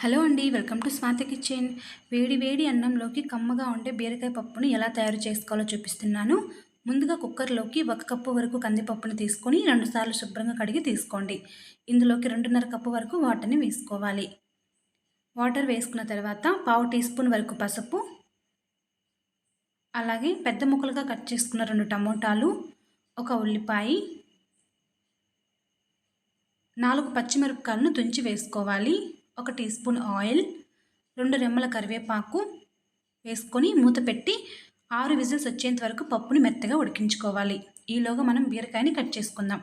Hello అండి, welcome to Swathi kitchen. వేడి వేడి అన్నంలోకి కమ్మగా ఉండే బీరకాయ పప్పుని ఎలా తయారు చేసుకోవాలో చూపిస్తున్నాను. ముందుగా కుక్కర్లోకి 1 కప్పు వరకు కందిపప్పుని తీసుకొని 2 సార్లు శుభ్రంగా కడిగి తీసుకోండి. ఇందులోకి 2.5 కప్పు వరకు వాటర్ని వేసుకోవాలి. వాటర్ వేసుకున్న తర్వాత పావు టీ స్పూన్ వరకు పసుపు, అలాగే పెద్ద ముక్కలుగా కట్ చేసుకున్న 2 టమోటాలు, 1 ఉల్లిపాయ, 4 పచ్చిమిరపకాయలను తుంచి వేసుకోవాలి. 1 టీ స్పూన్ ఆయిల్, 2 రెమ్మల కరివేపాకు వేసుకొని మూత పెట్టి 6 విజిల్స్ వచ్చేంత వరకు పప్పుని మెత్తగా ఉడికించుకోవాలి. ఈలోగా మనం బీరకాయని కట్ చేసుకుందాం.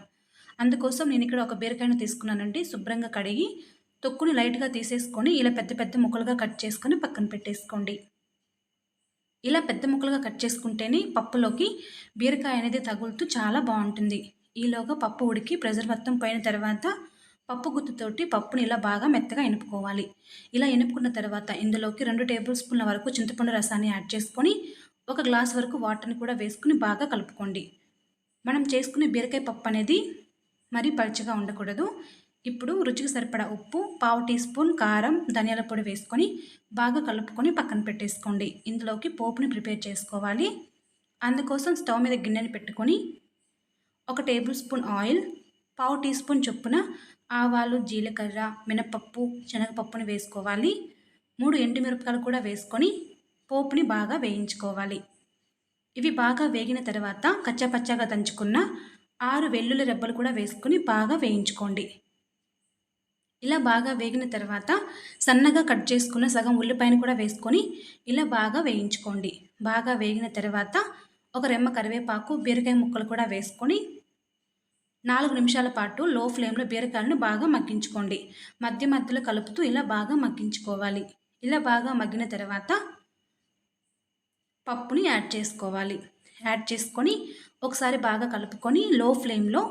అందుకోసం నేను ఇక్కడ ఒక బీరకాయను తీసుకున్నానండి. శుభ్రంగా కడిగి తొక్కుని లైట్గా తీసేసుకొని ఇలా పెద్ద పెద్ద ముక్కలుగా కట్ చేసుకొని పక్కన పెట్టేసుకోండి. ఇలా పెద్ద ముక్కలుగా కట్ చేసుకుంటేనే పప్పులోకి బీరకాయ అనేది తగులుతూ చాలా బాగుంటుంది. ఈలోగా పప్పు ఉడికి ప్రెజర్ మొత్తం పోయిన తర్వాత పప్పు గుత్తుతోటి పప్పుని ఇలా బాగా మెత్తగా ఎనుపుకోవాలి. ఇలా ఎనుపుకున్న తర్వాత ఇందులోకి 2 టేబుల్ స్పూన్ల వరకు చింతపండు రసాన్ని యాడ్ చేసుకొని 1 గ్లాస్ వరకు వాటర్ని కూడా వేసుకుని బాగా కలుపుకోండి. మనం చేసుకునే బీరకాయ పప్పు అనేది మరీ పలుచగా ఉండకూడదు. ఇప్పుడు రుచికి సరిపడా ఉప్పు, పావు టీ స్పూన్ కారం, ధనియాల పొడి వేసుకొని బాగా కలుపుకొని పక్కన పెట్టేసుకోండి. ఇందులోకి పోపుని ప్రిపేర్ చేసుకోవాలి. అందుకోసం స్టవ్ మీద గిన్నెని పెట్టుకొని 1 టేబుల్ స్పూన్ ఆయిల్, పావు టీ స్పూన్ చొప్పున ఆవాలు, జీలకర్ర, మినపప్పు, శనగపప్పుని వేసుకోవాలి. 3 ఎండుమిరపకాయలు కూడా వేసుకొని పోపుని బాగా వేయించుకోవాలి. ఇవి బాగా వేగిన తర్వాత కచ్చాపచ్చాగా దంచుకున్న 6 వెల్లుల్లి రెబ్బలు కూడా వేసుకొని బాగా వేయించుకోండి. ఇలా బాగా వేగిన తర్వాత సన్నగా కట్ చేసుకున్న సగం ఉల్లిపాయను కూడా వేసుకొని ఇలా బాగా వేయించుకోండి. బాగా వేగిన తర్వాత 1 రెమ్మ కరివేపాకు, బీరకాయ ముక్కలు కూడా వేసుకొని 4 నిమిషాల పాటు లో ఫ్లేమ్లో బీరకాయలను బాగా మగ్గించుకోండి. మధ్య మధ్యలో కలుపుతూ ఇలా బాగా మగ్గించుకోవాలి. ఇలా బాగా మగ్గిన తర్వాత పప్పుని యాడ్ చేసుకోవాలి. యాడ్ చేసుకొని ఒకసారి బాగా కలుపుకొని లో ఫ్లేమ్లో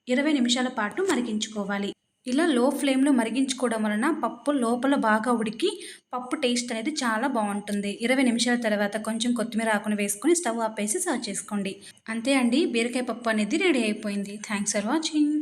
20 నిమిషాల పాటు మరిగించుకోవాలి. ఇలా లో ఫ్లేమ్లో మరిగించుకోవడం వలన పప్పు లోపల బాగా ఉడికి పప్పు టేస్ట్ అనేది చాలా బాగుంటుంది. 20 నిమిషాల తర్వాత కొంచెం కొత్తిమీర ఆకును వేసుకొని స్టవ్ ఆపేసి సర్వ్ చేసుకోండి. అంతే అండి, బీరకాయ పప్పు అనేది రెడీ అయిపోయింది. Thanks for watching.